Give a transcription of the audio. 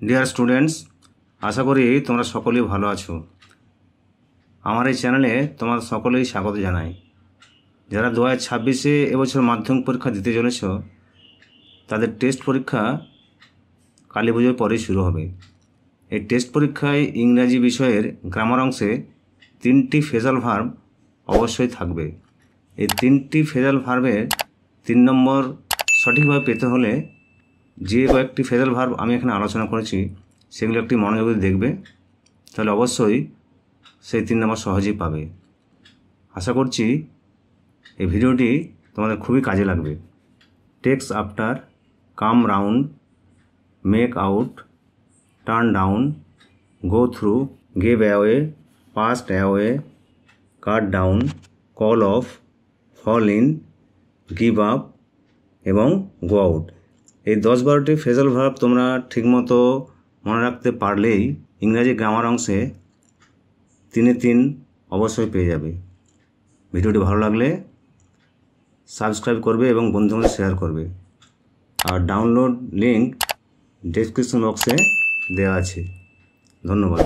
Dear students, আশা করি তোমরা সকলেই ভালো আছো। আমার এই চ্যানেলে তোমার সকলেই স্বাগত জানাই। যারা 2026-এ এবছর মাধ্যমিক পরীক্ষা দিতে চলেছ, তাদের টেস্ট পরীক্ষা কালী পুজোর পরেই শুরু হবে। এই টেস্ট পরীক্ষায় ইংরাজি বিষয়ের গ্রামার অংশে 3টি ফ্রেজাল ভার্ব অবশ্যই থাকবে। এই 3টি ফ্রেজাল ভার্বের 3 নম্বর সঠিকভাবে পেতে হলে যে কয়েকটি ফ্রেজাল ভার্ব আমি এখানে আলোচনা করেছি সেগুলো একটি মনোযোগ দিয়ে দেখবে, তাহলে অবশ্যই সেই 3 নম্বর সহজেই পাবে। আশা করছি এই ভিডিওটি তোমাদের খুবই কাজে লাগবে। Takes after, come round, make out, turn down, go through, give away, passed away, cut down, call off, fall in, give up এবং গো আউট। এই 10-12টি ফ্রেজাল ভার্ব তোমরা ঠিকমতো মনে রাখতে পারলেই ইংরাজি গ্রামার অংশে 3-এ 3 অবশ্যই পেয়ে যাবে। ভিডিওটি ভালো লাগলে সাবস্ক্রাইব করবে এবং বন্ধুদের শেয়ার করবে। আর ডাউনলোড লিঙ্ক ডেসক্রিপশন বক্সে দেওয়া আছে। ধন্যবাদ।